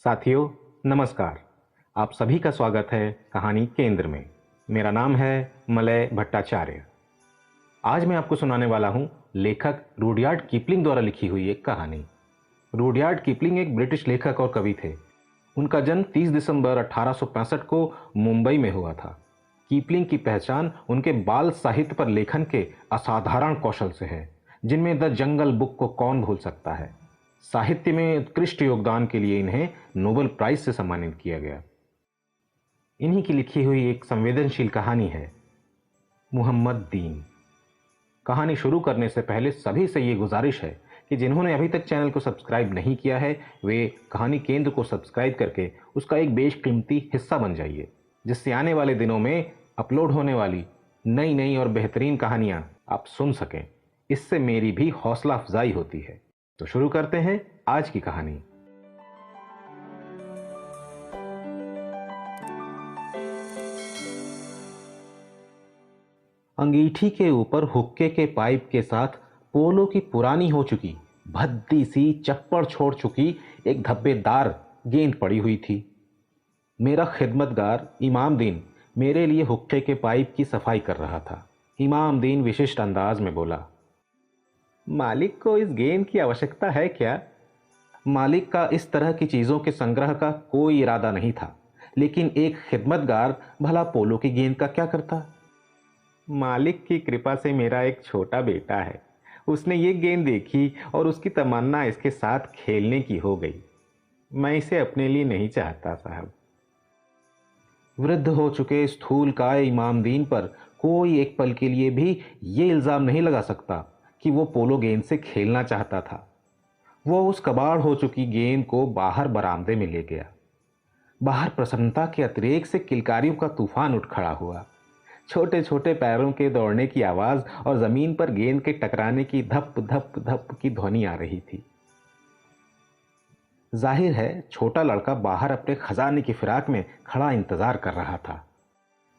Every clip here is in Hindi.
साथियों, नमस्कार। आप सभी का स्वागत है कहानी केंद्र में। मेरा नाम है मलय भट्टाचार्य। आज मैं आपको सुनाने वाला हूं लेखक रुडयार्ड किपलिंग द्वारा लिखी हुई एक कहानी। रुडयार्ड किपलिंग एक ब्रिटिश लेखक और कवि थे। उनका जन्म 30 दिसंबर 1865 को मुंबई में हुआ था। किपलिंग की पहचान उनके बाल साहित्य पर लेखन के असाधारण कौशल से है, जिनमें द जंगल बुक को कौन भूल सकता है। साहित्य में उत्कृष्ट योगदान के लिए इन्हें नोबेल प्राइज से सम्मानित किया गया। इन्हीं की लिखी हुई एक संवेदनशील कहानी है मोहम्मद दीन। कहानी शुरू करने से पहले सभी से ये गुजारिश है कि जिन्होंने अभी तक चैनल को सब्सक्राइब नहीं किया है वे कहानी केंद्र को सब्सक्राइब करके उसका एक बेशकीमती हिस्सा बन जाइए, जिससे आने वाले दिनों में अपलोड होने वाली नई नई और बेहतरीन कहानियां आप सुन सकें। इससे मेरी भी हौसला अफजाई होती है। तो शुरू करते हैं आज की कहानी। अंगीठी के ऊपर हुक्के के पाइप के साथ पोलो की पुरानी हो चुकी भद्दी सी चप्पड़ छोड़ चुकी एक धब्बेदार गेंद पड़ी हुई थी। मेरा खिदमतगार इमामदीन मेरे लिए हुक्के के पाइप की सफाई कर रहा था। इमामदीन विशिष्ट अंदाज में बोला, मालिक को इस गेंद की आवश्यकता है क्या? मालिक का इस तरह की चीज़ों के संग्रह का कोई इरादा नहीं था, लेकिन एक खिदमतगार भला पोलो की गेंद का क्या करता? मालिक की कृपा से मेरा एक छोटा बेटा है। उसने ये गेंद देखी और उसकी तमन्ना इसके साथ खेलने की हो गई। मैं इसे अपने लिए नहीं चाहता साहब। वृद्ध हो चुके स्थूलकाय इमामदीन पर कोई एक पल के लिए भी ये इल्ज़ाम नहीं लगा सकता कि वो पोलो गेंद से खेलना चाहता था। वो उस कबाड़ हो चुकी गेंद को बाहर बरामदे में ले गया। बाहर प्रसन्नता के अतिरेक से किलकारियों का तूफान उठ खड़ा हुआ। छोटे छोटे पैरों के दौड़ने की आवाज़ और ज़मीन पर गेंद के टकराने की धप धप धप की ध्वनि आ रही थी। जाहिर है छोटा लड़का बाहर अपने खजाने की फिराक में खड़ा इंतजार कर रहा था,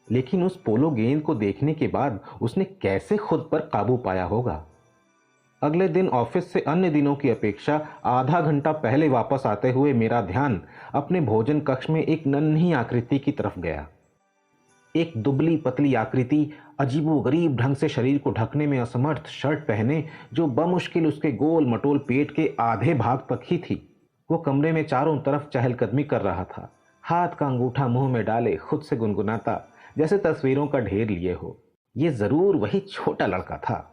लेकिन उस पोलो गेंद को देखने के बाद उसने कैसे खुद पर काबू पाया होगा। अगले दिन ऑफिस से अन्य दिनों की अपेक्षा आधा घंटा पहले वापस आते हुए मेरा ध्यान अपने भोजन कक्ष में एक नन्ही आकृति की तरफ गया। एक दुबली पतली आकृति अजीबोगरीब ढंग से शरीर को ढकने में असमर्थ शर्ट पहने, जो बमुश्किल उसके गोल मटोल पेट के आधे भाग तक ही थी। वो कमरे में चारों तरफ चहलकदमी कर रहा था, हाथ का अंगूठा मुंह में डाले खुद से गुनगुनाता, जैसे तस्वीरों का ढेर लिए हो। ये जरूर वही छोटा लड़का था।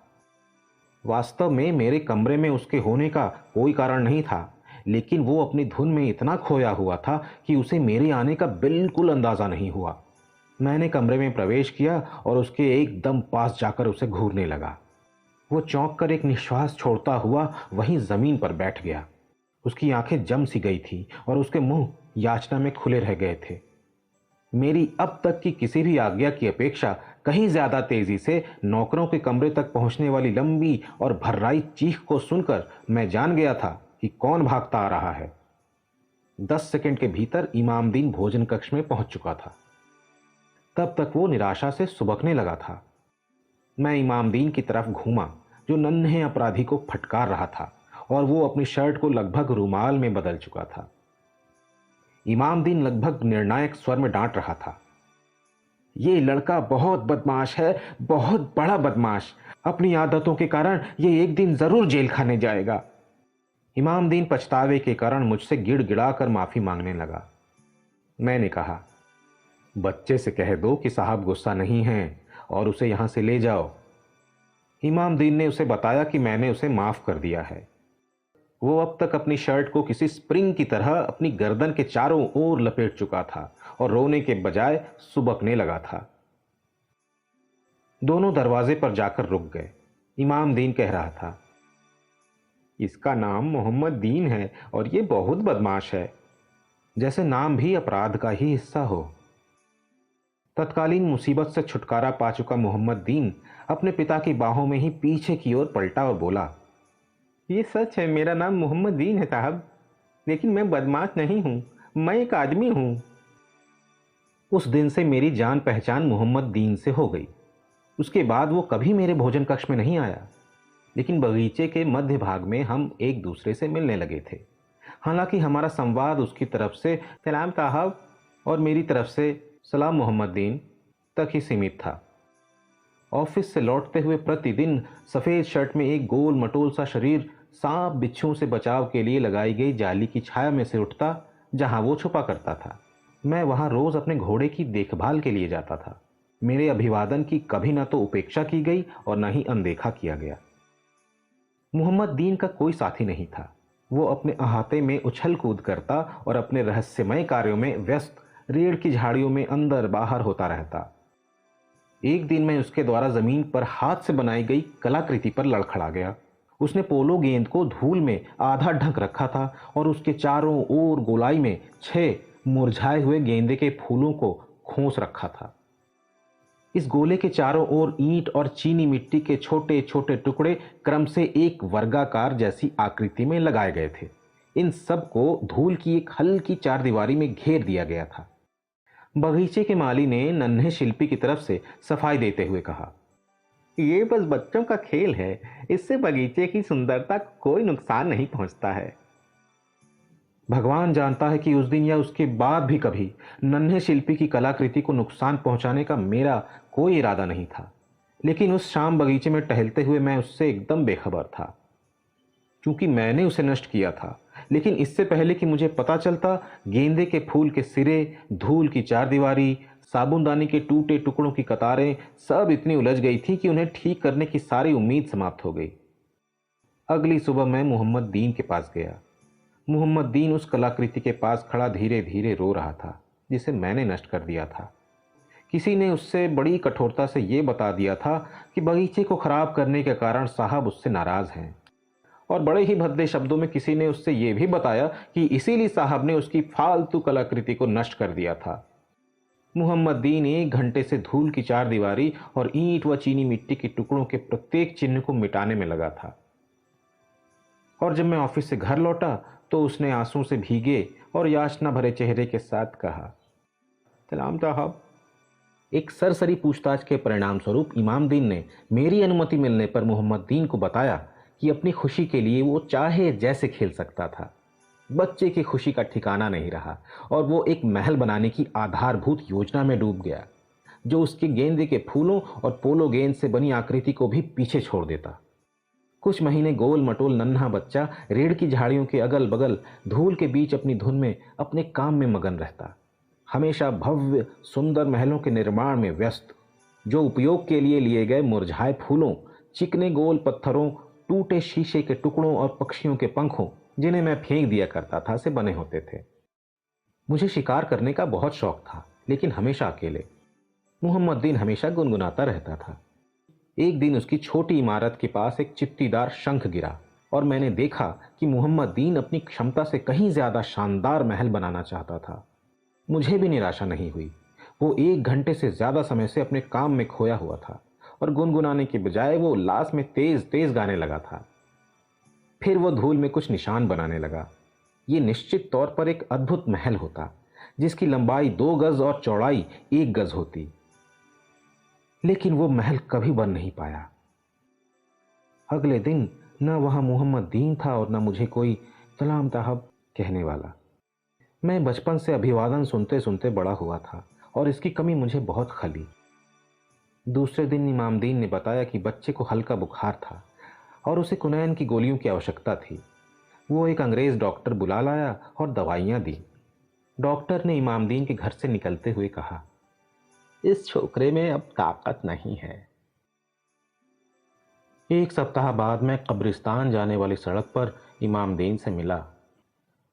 वास्तव में मेरे कमरे में उसके होने का कोई कारण नहीं था, लेकिन वो अपनी धुन में इतना खोया हुआ था कि उसे मेरे आने का बिल्कुल अंदाज़ा नहीं हुआ। मैंने कमरे में प्रवेश किया और उसके एकदम पास जाकर उसे घूरने लगा। वो चौंक कर एक निश्वास छोड़ता हुआ वहीं ज़मीन पर बैठ गया। उसकी आंखें जम सी गई थी और उसके मुंह याचना में खुले रह गए थे। मेरी अब तक की किसी भी आज्ञा की अपेक्षा कहीं ज्यादा तेजी से नौकरों के कमरे तक पहुंचने वाली लंबी और भर्राई चीख को सुनकर मैं जान गया था कि कौन भागता आ रहा है। 10 सेकंड के भीतर इमामदीन भोजन कक्ष में पहुंच चुका था। तब तक वो निराशा से सुबकने लगा था। मैं इमामदीन की तरफ घूमा, जो नन्हे अपराधी को फटकार रहा था, और वो अपनी शर्ट को लगभग रुमाल में बदल चुका था। इमामदीन लगभग निर्णायक स्वर में डांट रहा था, ये लड़का बहुत बदमाश है, बहुत बड़ा बदमाश। अपनी आदतों के कारण ये एक दिन जरूर जेल खाने जाएगा। इमामदीन पछतावे के कारण मुझसे गिड़गिड़ा कर माफी मांगने लगा। मैंने कहा, बच्चे से कह दो कि साहब गुस्सा नहीं हैं और उसे यहां से ले जाओ। इमामदीन ने उसे बताया कि मैंने उसे माफ कर दिया है। वो अब तक अपनी शर्ट को किसी स्प्रिंग की तरह अपनी गर्दन के चारों ओर लपेट चुका था और रोने के बजाय सुबकने लगा था। दोनों दरवाजे पर जाकर रुक गए। इमामदीन कह रहा था, इसका नाम मोहम्मद दीन है और ये बहुत बदमाश है। जैसे नाम भी अपराध का ही हिस्सा हो। तत्कालीन मुसीबत से छुटकारा पा चुका मोहम्मद दीन अपने पिता की बाहों में ही पीछे की ओर पलटा और बोला, ये सच है, मेरा नाम मोहम्मद दीन है साहब, लेकिन मैं बदमाश नहीं हूं, मैं एक आदमी हूं। उस दिन से मेरी जान पहचान मोहम्मद दीन से हो गई। उसके बाद वो कभी मेरे भोजन कक्ष में नहीं आया, लेकिन बगीचे के मध्य भाग में हम एक दूसरे से मिलने लगे थे। हालांकि हमारा संवाद उसकी तरफ से सलाम साहब और मेरी तरफ से सलाम मोहम्मद दीन तक ही सीमित था। ऑफिस से लौटते हुए प्रतिदिन सफ़ेद शर्ट में एक गोल मटोल सा शरीर सांप बिच्छुओं से बचाव के लिए लगाई गई जाली की छाया में से उठता, जहां वो छुपा करता था। मैं वहां रोज अपने घोड़े की देखभाल के लिए जाता था। मेरे अभिवादन की कभी ना तो उपेक्षा की गई और न ही अनदेखा किया गया। मोहम्मद दीन का कोई साथी नहीं था। वो अपने अहाते में उछल कूद करता और अपने रहस्यमय कार्यों में व्यस्त रेड़ की झाड़ियों में अंदर बाहर होता रहता। एक दिन मैं उसके द्वारा जमीन पर हाथ से बनाई गई कलाकृति पर लड़खड़ा गया। उसने पोलो गेंद को धूल में आधा ढक रखा था और उसके चारों ओर गोलाई में 6 मुरझाए हुए गेंदे के फूलों को खोस रखा था। इस गोले के चारों ओर ईंट और चीनी मिट्टी के छोटे छोटे टुकड़े क्रम से एक वर्गाकार जैसी आकृति में लगाए गए थे। इन सब को धूल की एक हल्की चारदीवारी में घेर दिया गया था। बगीचे के माली ने नन्हे शिल्पी की तरफ से सफाई देते हुए कहा, ये बस बच्चों का खेल है, इससे बगीचे की सुंदरता को कोई नुकसान नहीं पहुंचता है। भगवान जानता है कि उस दिन या उसके बाद भी कभी नन्हे शिल्पी की कलाकृति को नुकसान पहुंचाने का मेरा कोई इरादा नहीं था। लेकिन उस शाम बगीचे में टहलते हुए मैं उससे एकदम बेखबर था, क्योंकि मैंने उसे नष्ट किया था। लेकिन इससे पहले कि मुझे पता चलता, गेंदे के फूल के सिरे, धूल की चारदीवारी, साबुनदानी के टूटे टुकड़ों की कतारें सब इतनी उलझ गई थी कि उन्हें ठीक करने की सारी उम्मीद समाप्त हो गई। अगली सुबह मैं मोहम्मद दीन के पास गया। मोहम्मद दीन उस कलाकृति के पास खड़ा धीरे धीरे रो रहा था, जिसे मैंने नष्ट कर दिया था। किसी ने उससे बड़ी कठोरता से यह बता दिया था कि बगीचे को खराब करने के कारण साहब उससे नाराज हैं, और बड़े ही भद्दे शब्दों में किसी ने उससे यह भी बताया कि इसीलिए साहब ने उसकी फालतू कलाकृति को नष्ट कर दिया था। मोहम्मद दीन 1 घंटे से धूल की चारदीवारी और ईंट व चीनी मिट्टी के टुकड़ों के प्रत्येक चिन्ह को मिटाने में लगा था। और जब मैं ऑफिस से घर लौटा तो उसने आंसू से भीगे और याचना भरे चेहरे के साथ कहा, सलाम साहब। एक सरसरी पूछताछ के परिणाम स्वरूप इमाम दीन ने मेरी अनुमति मिलने पर मोहम्मद दीन को बताया कि अपनी खुशी के लिए वो चाहे जैसे खेल सकता था। बच्चे की खुशी का ठिकाना नहीं रहा और वो एक महल बनाने की आधारभूत योजना में डूब गया, जो उसके गेंदे के फूलों और पोलो गेंद से बनी आकृति को भी पीछे छोड़ देता। कुछ महीने गोल मटोल नन्हा बच्चा रेड़ की झाड़ियों के अगल बगल धूल के बीच अपनी धुन में अपने काम में मगन रहता, हमेशा भव्य सुंदर महलों के निर्माण में व्यस्त, जो उपयोग के लिए लिए गए मुरझाए फूलों, चिकने गोल पत्थरों, टूटे शीशे के टुकड़ों और पक्षियों के पंखों, जिन्हें मैं फेंक दिया करता था, से बने होते थे। मुझे शिकार करने का बहुत शौक था, लेकिन हमेशा अकेले। मोहम्मद दीन हमेशा गुनगुनाता रहता था। एक दिन उसकी छोटी इमारत के पास एक चित्तीदार शंख गिरा और मैंने देखा कि मोहम्मद दीन अपनी क्षमता से कहीं ज्यादा शानदार महल बनाना चाहता था। मुझे भी निराशा नहीं हुई। वो 1 घंटे से ज्यादा समय से अपने काम में खोया हुआ था और गुनगुनाने के बजाय वो उल्लास में तेज तेज गाने लगा था। फिर वो धूल में कुछ निशान बनाने लगा। ये निश्चित तौर पर एक अद्भुत महल होता, जिसकी लंबाई 2 गज और चौड़ाई 1 गज होती। लेकिन वो महल कभी बन नहीं पाया। अगले दिन न वहां मोहम्मद दीन था और न मुझे कोई सलाम साहब कहने वाला। मैं बचपन से अभिवादन सुनते सुनते बड़ा हुआ था और इसकी कमी मुझे बहुत खली। दूसरे दिन इमामदीन ने बताया कि बच्चे को हल्का बुखार था और उसे कुनैन की गोलियों की आवश्यकता थी। वो एक अंग्रेज डॉक्टर बुला लाया और दवाइयाँ दी। डॉक्टर ने इमामदीन के घर से निकलते हुए कहा, इस छोकरे में अब ताकत नहीं है। 1 सप्ताह बाद मैं कब्रिस्तान जाने वाली सड़क पर इमामदीन से मिला।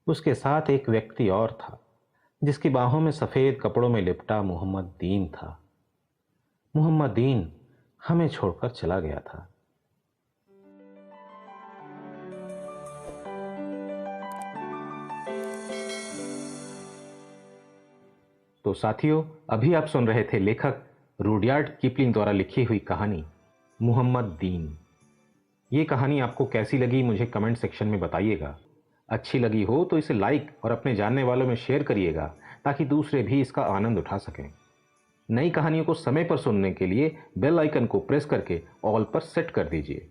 उसके साथ एक व्यक्ति और था, जिसकी बाहों में सफ़ेद कपड़ों में लिपटा मोहम्मद दीन था। मोहम्मद दीन हमें छोड़कर चला गया था। तो साथियों, अभी आप सुन रहे थे लेखक रुडयार्ड किपलिंग द्वारा लिखी हुई कहानी मोहम्मद दीन। ये कहानी आपको कैसी लगी मुझे कमेंट सेक्शन में बताइएगा। अच्छी लगी हो तो इसे लाइक और अपने जानने वालों में शेयर करिएगा, ताकि दूसरे भी इसका आनंद उठा सकें। नई कहानियों को समय पर सुनने के लिए बेल आइकन को प्रेस करके ऑल पर सेट कर दीजिए।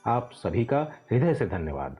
आप सभी का हृदय से धन्यवाद।